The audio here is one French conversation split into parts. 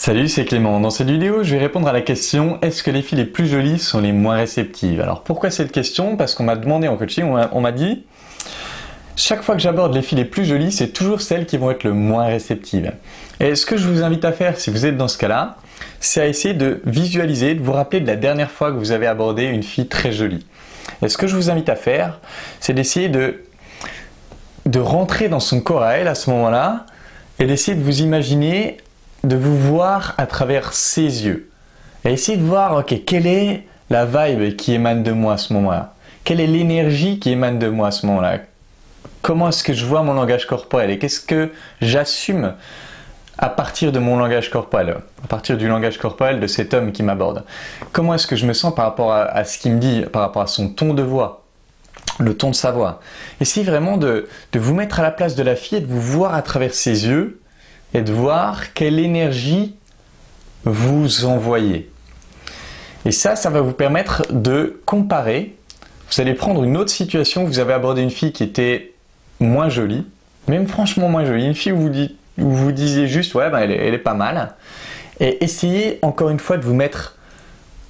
Salut, c'est Clément. Dans cette vidéo, je vais répondre à la question: est-ce que les filles les plus jolies sont les moins réceptives? Alors pourquoi cette question? Parce qu'on m'a demandé en coaching, on m'a dit chaque fois que j'aborde les filles les plus jolies, c'est toujours celles qui vont être le moins réceptives. Et ce que je vous invite à faire, si vous êtes dans ce cas-là, c'est à essayer de visualiser, de vous rappeler de la dernière fois que vous avez abordé une fille très jolie. Et ce que je vous invite à faire, c'est d'essayer de rentrer dans son corps à elle à ce moment-là et d'essayer de vous imaginer, de vous voir à travers ses yeux. Et essayer de voir, ok, quelle est la vibe qui émane de moi à ce moment-là? Quelle est l'énergie qui émane de moi à ce moment-là? Comment est-ce que je vois mon langage corporel? Et qu'est-ce que j'assume à partir de mon langage corporel? À partir du langage corporel de cet homme qui m'aborde? Comment est-ce que je me sens par rapport à ce qu'il me dit, par rapport à son ton de voix? Le ton de sa voix. Essayez vraiment de vous mettre à la place de la fille et de vous voir à travers ses yeux et de voir quelle énergie vous envoyez. Et ça va vous permettre de comparer. Vous allez prendre une autre situation où vous avez abordé une fille qui était moins jolie, même franchement moins jolie, une fille où vous disiez juste ouais, ben elle est pas mal, et essayez encore une fois de vous mettre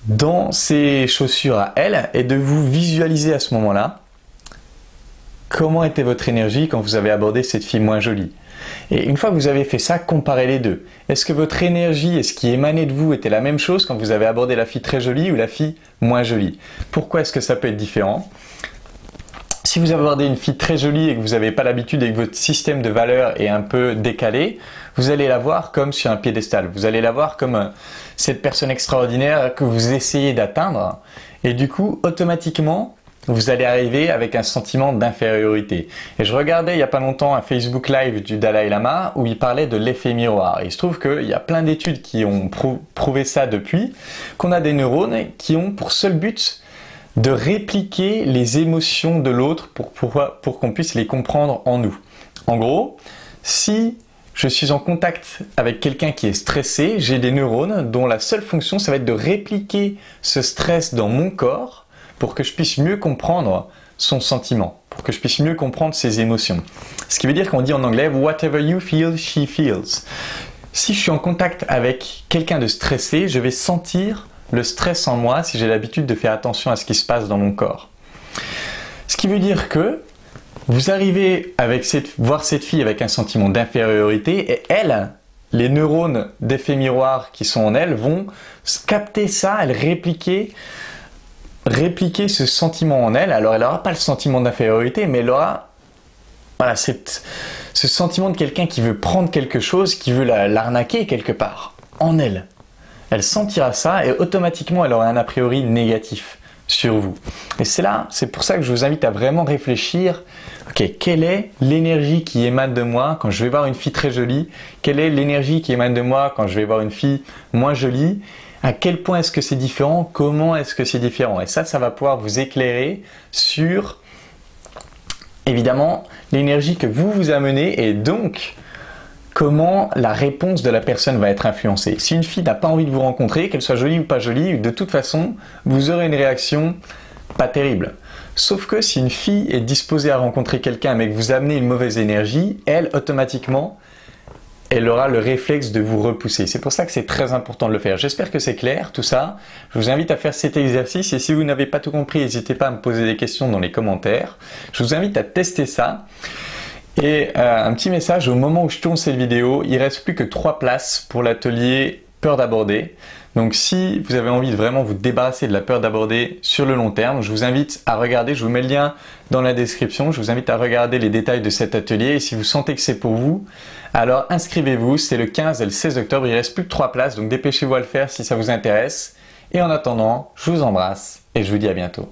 dans ses chaussures à elle et de vous visualiser à ce moment-là comment était votre énergie quand vous avez abordé cette fille moins jolie. Et une fois que vous avez fait ça, comparez les deux. Est-ce que votre énergie et ce qui émanait de vous était la même chose quand vous avez abordé la fille très jolie ou la fille moins jolie? Pourquoi est-ce que ça peut être différent? Si vous abordez une fille très jolie et que vous n'avez pas l'habitude et que votre système de valeurs est un peu décalé, vous allez la voir comme sur un piédestal. Vous allez la voir comme cette personne extraordinaire que vous essayez d'atteindre. Et du coup, automatiquement, vous allez arriver avec un sentiment d'infériorité. Et je regardais il n'y a pas longtemps un Facebook Live du Dalai Lama où il parlait de l'effet miroir. Et il se trouve qu'il y a plein d'études qui ont prouvé ça depuis, qu'on a des neurones qui ont pour seul but de répliquer les émotions de l'autre pour qu'on puisse les comprendre en nous. En gros, si je suis en contact avec quelqu'un qui est stressé, j'ai des neurones dont la seule fonction, ça va être de répliquer ce stress dans mon corps pour que je puisse mieux comprendre son sentiment, pour que je puisse mieux comprendre ses émotions. Ce qui veut dire qu'on dit en anglais « whatever you feel, she feels ». Si je suis en contact avec quelqu'un de stressé, je vais sentir le stress en moi si j'ai l'habitude de faire attention à ce qui se passe dans mon corps. Ce qui veut dire que vous arrivez voir cette fille avec un sentiment d'infériorité et elle, les neurones d'effet miroir qui sont en elle vont capter ça, elles répliquer ce sentiment en elle. Alors elle n'aura pas le sentiment d'infériorité, mais elle aura ce sentiment de quelqu'un qui veut prendre quelque chose, qui veut l'arnaquer quelque part, en elle. Elle sentira ça et automatiquement elle aura un a priori négatif sur vous. Et c'est pour ça que je vous invite à vraiment réfléchir, ok, quelle est l'énergie qui émane de moi quand je vais voir une fille très jolie? Quelle est l'énergie qui émane de moi quand je vais voir une fille moins jolie? À quel point est-ce que c'est différent? Comment est-ce que c'est différent? Et ça va pouvoir vous éclairer sur, évidemment, l'énergie que vous amenez et donc comment la réponse de la personne va être influencée. Si une fille n'a pas envie de vous rencontrer, qu'elle soit jolie ou pas jolie, de toute façon, vous aurez une réaction pas terrible. Sauf que si une fille est disposée à rencontrer quelqu'un mais que vous amenez une mauvaise énergie, elle, automatiquement, elle aura le réflexe de vous repousser. C'est pour ça que c'est très important de le faire. J'espère que c'est clair, tout ça. Je vous invite à faire cet exercice et si vous n'avez pas tout compris, n'hésitez pas à me poser des questions dans les commentaires. Je vous invite à tester ça. Et un petit message, au moment où je tourne cette vidéo, il ne reste plus que 3 places pour l'atelier Peur d'aborder. Donc si vous avez envie de vraiment vous débarrasser de la peur d'aborder sur le long terme, je vous invite à regarder, je vous mets le lien dans la description, je vous invite à regarder les détails de cet atelier et si vous sentez que c'est pour vous, alors inscrivez-vous, c'est le 15 et le 16 octobre, il ne reste plus que 3 places, donc dépêchez-vous à le faire si ça vous intéresse. Et en attendant, je vous embrasse et je vous dis à bientôt.